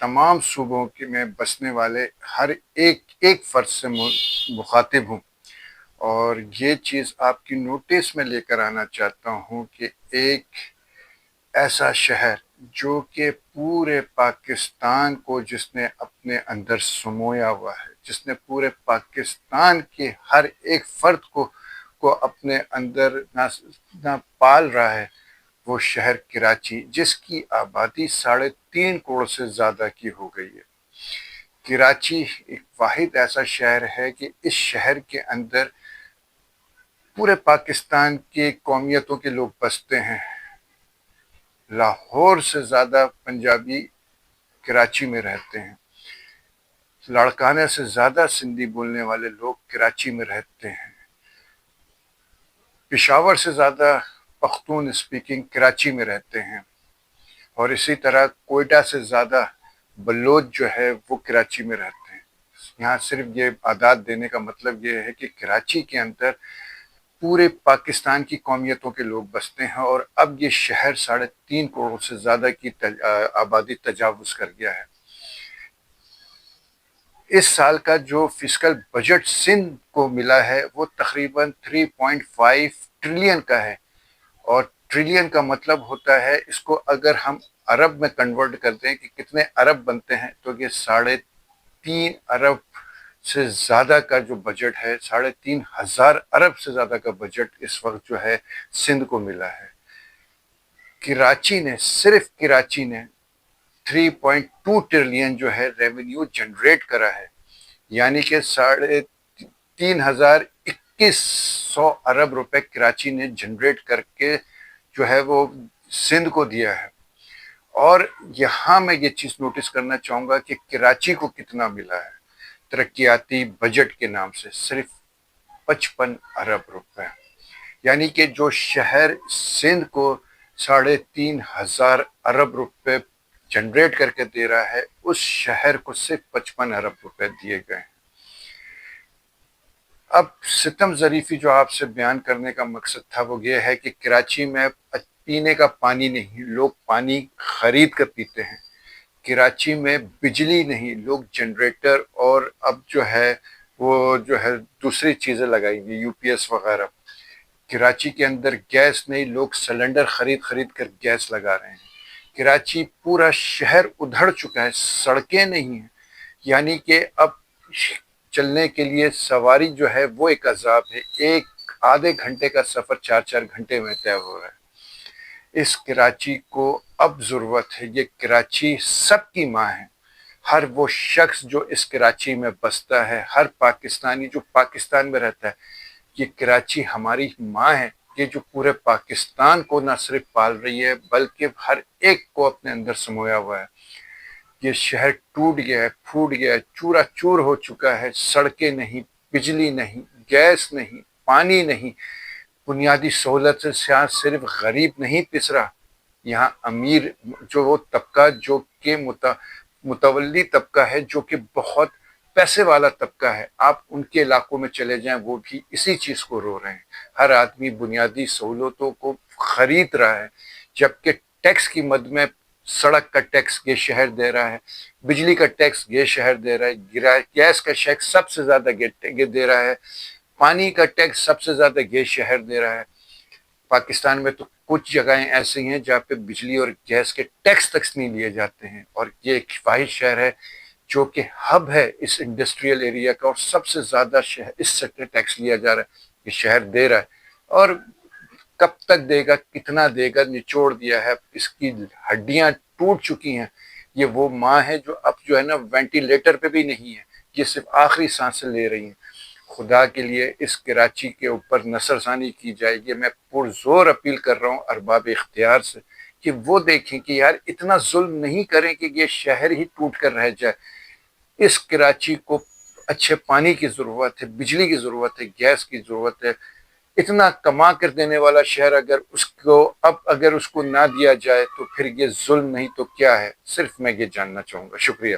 تمام صوبوں میں بسنے والے ہر ایک فرد سے مخاطب ہوں، اور یہ چیز آپ کی نوٹس میں لے کر آنا چاہتا ہوں کہ ایک ایسا شہر جو کہ پورے پاکستان کو جس نے اپنے اندر سمویا ہوا ہے، جس نے پورے پاکستان کے ہر ایک فرد کو اپنے اندر نہ پال رہا ہے، وہ شہر کراچی، جس کی آبادی 3.5 کروڑ سے زیادہ کی ہو گئی ہے۔ کراچی ایک واحد ایسا شہر ہے کہ اس شہر کے اندر پورے پاکستان کے قومیتوں کے لوگ بستے ہیں۔ لاہور سے زیادہ پنجابی کراچی میں رہتے ہیں، لاڑکانہ سے زیادہ سندھی بولنے والے لوگ کراچی میں رہتے ہیں، پشاور سے زیادہ پختون اسپیکنگ کراچی میں رہتے ہیں، اور اسی طرح کوئٹہ سے زیادہ بلوچ جو ہے وہ کراچی میں رہتے ہیں۔ یہاں صرف یہ اعداد دینے کا مطلب یہ ہے کہ کراچی کے اندر پورے پاکستان کی قومیتوں کے لوگ بستے ہیں، اور اب یہ شہر 3.5 کروڑ سے زیادہ کی آبادی تجاوز کر گیا ہے۔ اس سال کا جو فسکل بجٹ سندھ کو ملا ہے وہ تقریباً 3.5 ٹریلین کا ہے، اور ٹریلین کا مطلب ہوتا ہے، اس کو اگر ہم ارب میں کنورٹ کرتے ہیں کہ کتنے ارب بنتے ہیں، تو یہ 3.5 ارب سے زیادہ کا جو بجٹ ہے، 3,500 ارب سے زیادہ کا بجٹ اس وقت جو ہے سندھ کو ملا ہے۔ صرف کراچی نے 3.2 ٹریلین جو ہے ریونیو جنریٹ کرا ہے، یعنی کہ 3,2100 ارب روپے کراچی نے جنریٹ کر کے جو ہے وہ سندھ کو دیا ہے۔ اور یہاں میں یہ چیز نوٹس کرنا چاہوں گا کہ کراچی کو کتنا ملا ہے ترقیاتی بجٹ کے نام سے، صرف 55 ارب روپے، یعنی کہ جو شہر سندھ کو 3,500 ارب روپے جنریٹ کر کے دے رہا ہے، اس شہر کو صرف 55 ارب روپے دیے گئے ہیں۔ اب ستم ظریفی جو آپ سے بیان کرنے کا مقصد تھا وہ یہ ہے کہ کراچی میں پینے کا پانی نہیں، لوگ پانی خرید کر پیتے ہیں۔ کراچی میں بجلی نہیں، لوگ جنریٹر اور اب جو ہے وہ دوسری چیزیں لگائیں گے، UPS وغیرہ۔ کراچی کے اندر گیس نہیں، لوگ سلنڈر خرید کر گیس لگا رہے ہیں۔ کراچی پورا شہر ادھڑ چکا ہے، سڑکیں نہیں ہیں، یعنی کہ اب چلنے کے لیے سواری جو ہے وہ ایک عذاب ہے، آدھے گھنٹے کا سفر 4 گھنٹے میں طے ہو رہا ہے۔ اس کراچی کو اب ضرورت ہے، یہ کراچی سب کی ماں ہے، ہر وہ شخص جو اس کراچی میں بستا ہے، ہر پاکستانی جو پاکستان میں رہتا ہے، یہ کراچی ہماری ماں ہے، یہ جو پورے پاکستان کو نہ صرف پال رہی ہے بلکہ ہر ایک کو اپنے اندر سمویا ہوا ہے۔ یہ شہر ٹوٹ گیا ہے، پھوٹ گیا ہے، چورا چور ہو چکا ہے، سڑکیں نہیں، بجلی نہیں، گیس نہیں، پانی نہیں، بنیادی سہولت سے صرف غریب نہیں پس رہا، یہاں امیر جو وہ طبقہ جو کہ متولی طبقہ ہے، جو کہ بہت پیسے والا طبقہ ہے، آپ ان کے علاقوں میں چلے جائیں، وہ بھی اسی چیز کو رو رہے ہیں۔ ہر آدمی بنیادی سہولتوں کو خرید رہا ہے، جبکہ ٹیکس کی مد میں سڑک کا ٹیکس یہ شہر دے رہا ہے، بجلی کا ٹیکس یہ شہر دے رہا ہے، گیس کا ٹیکس سب سے زیادہ یہ دے رہا ہے، پانی کا ٹیکس سب سے زیادہ یہ شہر دے رہا ہے۔ پاکستان میں تو کچھ جگہیں ایسی ہیں جہاں پہ بجلی اور گیس کے ٹیکس تک نہیں لیے جاتے ہیں، اور یہ ایک واحد شہر ہے جو کہ ہب ہے اس انڈسٹریل ایریا کا، اور سب سے زیادہ اس سے ٹیکس لیا جا رہا ہے، یہ شہر دے رہا ہے، اور کب تک دے گا، کتنا دے گا، نچوڑ دیا ہے، اس کی ہڈیاں ٹوٹ چکی ہیں۔ یہ وہ ماں ہے جو اب جو ہے نا وینٹیلیٹر پہ بھی نہیں ہے، یہ صرف آخری سانسیں لے رہی ہیں۔ خدا کے لیے اس کراچی کے اوپر نظر ثانی کی جائے گی۔ میں پرزور اپیل کر رہا ہوں ارباب اختیار سے کہ وہ دیکھیں کہ یار اتنا ظلم نہیں کریں کہ یہ شہر ہی ٹوٹ کر رہ جائے۔ اس کراچی کو اچھے پانی کی ضرورت ہے، بجلی کی ضرورت ہے، گیس کی ضرورت ہے۔ اتنا کما کر دینے والا شہر اگر اس کو نہ دیا جائے تو پھر یہ ظلم نہیں تو کیا ہے؟ صرف میں یہ جاننا چاہوں گا۔ شکریہ۔